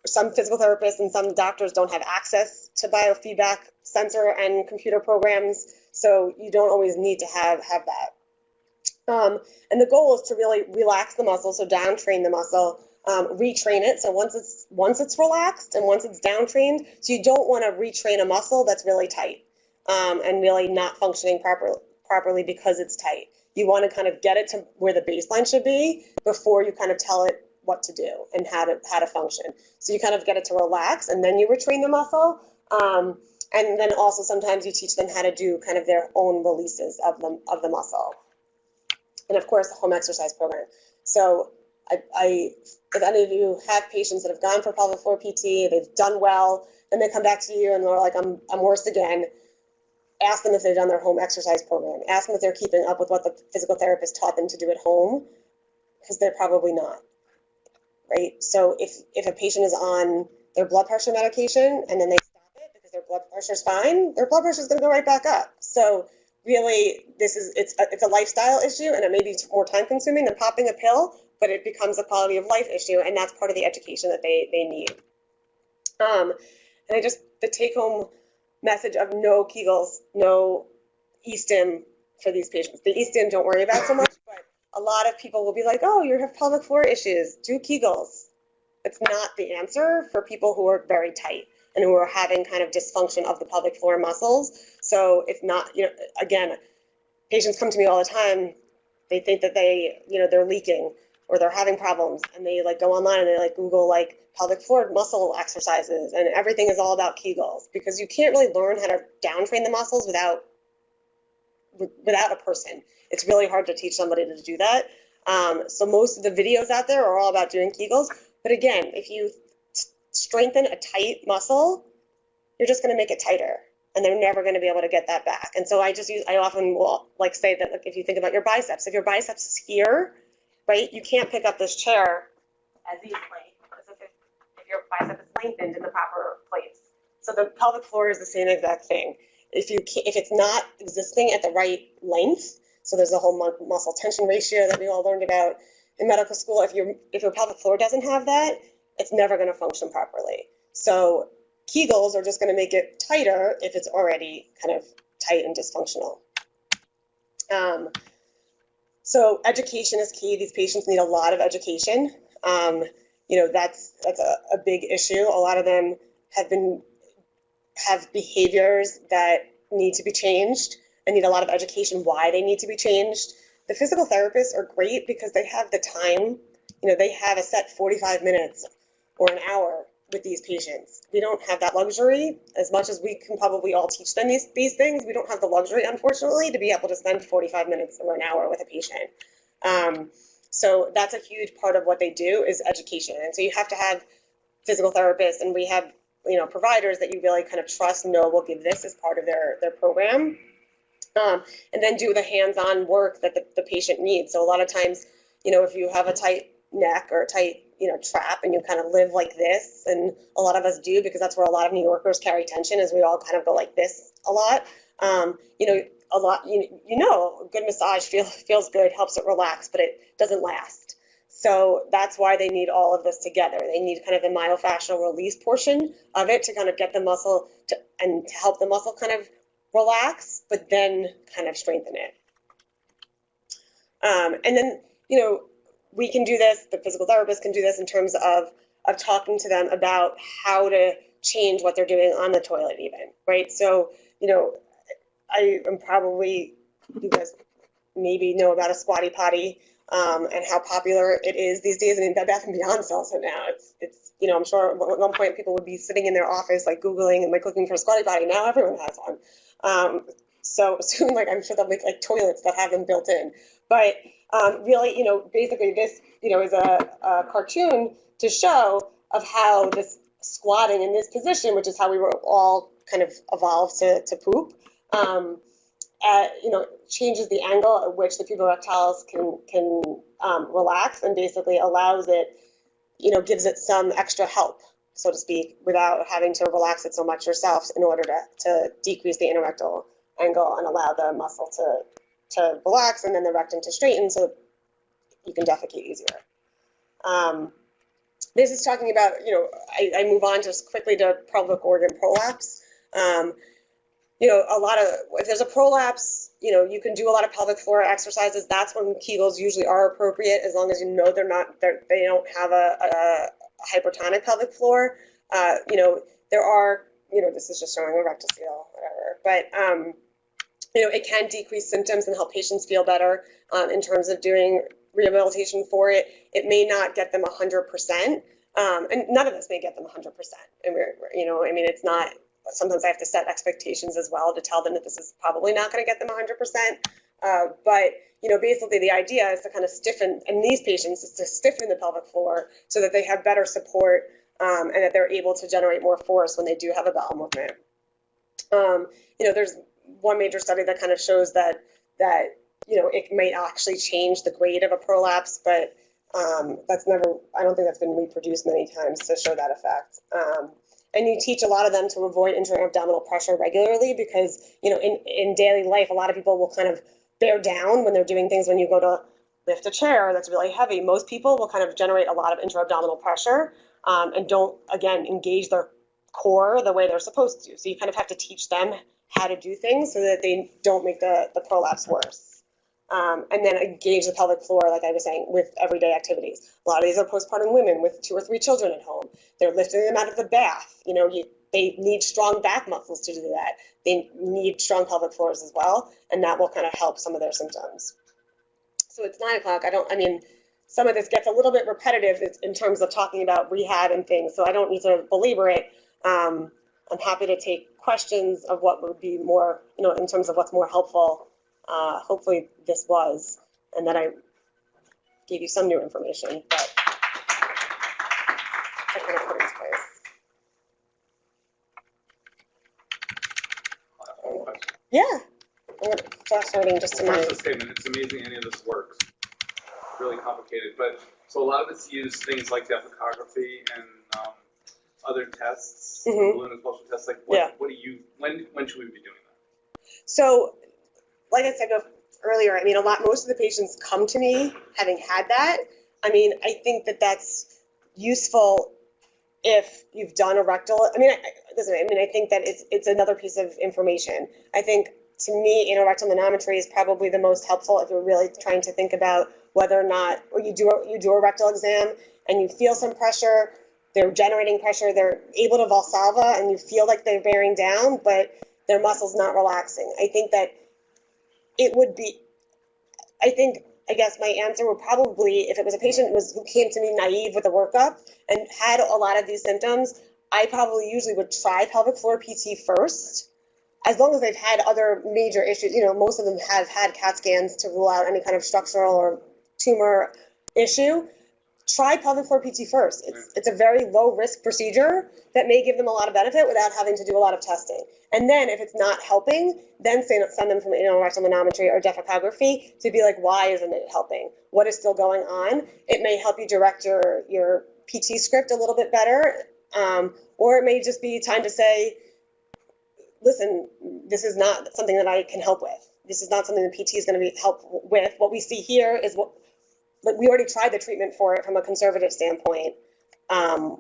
Some physical therapists and some doctors don't have access to biofeedback sensor and computer programs, so you don't always need to have that. And the goal is to really relax the muscle, so down train the muscle, retrain it. So once it's relaxed and once it's down trained, so you don't want to retrain a muscle that's really tight and really not functioning properly because it's tight. You want to kind of get it to where the baseline should be before you kind of tell it what to do and how to function. So you kind of get it to relax, and then you retrain the muscle. And then also sometimes you teach them how to do kind of their own releases of the muscle. And of course, the home exercise program. So if any of you have patients that have gone for pelvic floor PT, they've done well, then they come back to you and they're like, I'm worse again. Ask them if they've done their home exercise program. Ask them if they're keeping up with what the physical therapist taught them to do at home, because they're probably not, right? So if a patient is on their blood pressure medication and then they stop it because their blood pressure's fine, their blood pressure is going to go right back up. So really, it's a lifestyle issue, and it may be more time consuming than popping a pill, but it becomes a quality of life issue, and that's part of the education that they need. And the take home message of no Kegels, no e-stim for these patients. The e-stim don't worry about so much, but a lot of people will be like, oh, you have pelvic floor issues, do Kegels. It's not the answer for people who are very tight and who are having kind of dysfunction of the pelvic floor muscles. So it's not, again, patients come to me all the time. They think that they're leaking or they're having problems, and they go online and they Google pelvic floor muscle exercises, and everything is all about Kegels, because you can't really learn how to down train the muscles without a person. It's really hard to teach somebody to do that. So most of the videos out there are all about doing Kegels. But again, if you strengthen a tight muscle, you're just going to make it tighter, and they're never going to be able to get that back. And so I often will say that if you think about your biceps, if your biceps is here, right, you can't pick up this chair as easily as if your bicep is lengthened in the proper place. So the pelvic floor is the same exact thing. If it's not existing at the right length, so there's a whole muscle tension ratio that we all learned about in medical school. If your pelvic floor doesn't have that, it's never going to function properly. So Kegels are just going to make it tighter if it's already kind of tight and dysfunctional. So education is key. These patients need a lot of education. That's a big issue. A lot of them have behaviors that need to be changed and need a lot of education why they need to be changed. The physical therapists are great because they have the time. They have a set 45 minutes or an hour with these patients. We don't have that luxury. As much as we can probably all teach them these things, we don't have the luxury, unfortunately, to be able to spend 45 minutes or an hour with a patient. So that's a huge part of what they do is education. And so you have to have physical therapists, and we have providers that you really kind of trust, will give this as part of their program. And then do the hands-on work that the patient needs. So a lot of times, if you have a tight neck or a tight, trap, and you kind of live like this, and a lot of us do, because that's where a lot of New Yorkers carry tension, is we all kind of go like this a lot. A good massage feels good, helps it relax, but it doesn't last. So that's why they need all of this together. They need kind of the myofascial release portion of it to kind of get the muscle and to help the muscle kind of relax, but then kind of strengthen it. And then, we can do this, the physical therapist can do this in terms of talking to them about how to change what they're doing on the toilet even, right? So, I am probably, you guys maybe know about a squatty potty and how popular it is these days. I mean, Bed Bath & Beyond sells it now. It's I'm sure at one point people would be sitting in their office like Googling and like looking for a squatty potty. Now everyone has one. So soon, like I'm sure they'll make like toilets that have them built in. But really, basically this, is a cartoon to show of how this squatting in this position, which is how we were all kind of evolved to poop, changes the angle at which the pubic rectals can relax, and basically allows it, gives it some extra help, so to speak, without having to relax it so much yourself in order to decrease the interrectal angle and allow the muscle to relax and then the rectum to straighten so you can defecate easier. This is talking about, I move on just quickly to pelvic organ prolapse. If there's a prolapse, you can do a lot of pelvic floor exercises. That's when Kegels usually are appropriate, as long as they don't have a hypertonic pelvic floor. There are, this is just showing a rectal seal, whatever. But, it can decrease symptoms and help patients feel better in terms of doing rehabilitation for it. It may not get them 100%, and none of us may get them 100%. And it's not. Sometimes I have to set expectations as well to tell them that this is probably not going to get them 100%. But basically the idea is to kind of stiffen, and these patients is to stiffen the pelvic floor so that they have better support and that they're able to generate more force when they do have a bowel movement. There's one major study that kind of shows that it may actually change the grade of a prolapse, but I don't think that's been reproduced many times to show that effect. And you teach a lot of them to avoid intra-abdominal pressure regularly because, in daily life, a lot of people will kind of bear down when they're doing things. When you go to lift a chair that's really heavy, most people will kind of generate a lot of intra-abdominal pressure and don't, again, engage their core the way they're supposed to. So you kind of have to teach them how to do things so that they don't make the prolapse worse. And then engage the pelvic floor, like I was saying, with everyday activities. A lot of these are postpartum women with 2 or 3 children at home. They're lifting them out of the bath. They need strong back muscles to do that. They need strong pelvic floors as well, and that will kind of help some of their symptoms. So it's 9 o'clock. Some of this gets a little bit repetitive in terms of talking about rehab and things, so I don't need to belabor it. I'm happy to take questions of what would be more, in terms of what's more helpful. Hopefully this was, and then I gave you some new information, but I kind of put it in place. Yeah. I'm going to fast forwarding just to my... First, statement, it's amazing any of this works. It's really complicated, but so a lot of it's used things like defecography and other tests, balloon expulsion tests. Like, what do you? When should we be doing that? So, like I said earlier, most of the patients come to me having had that. I think that that's useful if you've done a rectal. I think that it's another piece of information. I think, to me, rectal manometry is probably the most helpful if you're really trying to think about whether or not, or you do a rectal exam and you feel some pressure, they're generating pressure, they're able to Valsalva, and you feel like they're bearing down, but their muscle's not relaxing. I think that it would be, I guess my answer would probably, if it was a patient who came to me naive with a workup and had a lot of these symptoms, I probably usually would try pelvic floor PT first, as long as they've had other major issues. Most of them have had CAT scans to rule out any kind of structural or tumor issue. Try pelvic floor PT first. It's a very low risk procedure that may give them a lot of benefit without having to do a lot of testing. And then if it's not helping, then send them from rectal manometry or defecography to be like, why isn't it helping? What is still going on? It may help you direct your PT script a little bit better, or it may just be time to say, listen, this is not something that I can help with. This is not something the PT is going to help with. What we see here is but we already tried the treatment for it from a conservative standpoint.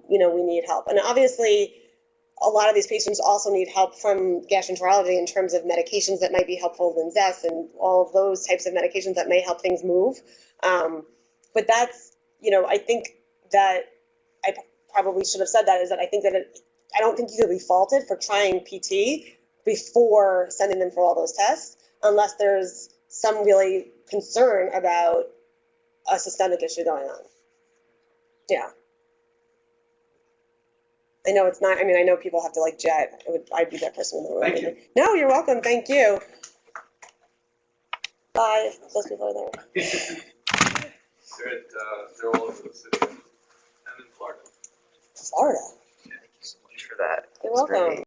We need help. And obviously, a lot of these patients also need help from gastroenterology in terms of medications that might be helpful, Linzess and all of those types of medications that may help things move. But that's, I think that I probably should have said that, is that I think that I don't think you could be faulted for trying PT before sending them for all those tests, unless there's some really concern about a systemic issue going on. Yeah. I know it's not, I know people have to jet. I'd be that person in the room. Thank you. No, you're welcome. Thank you. Bye. Those people are there. They're all over the city and in Florida. Florida. Thank you so much for that. You're welcome. Great.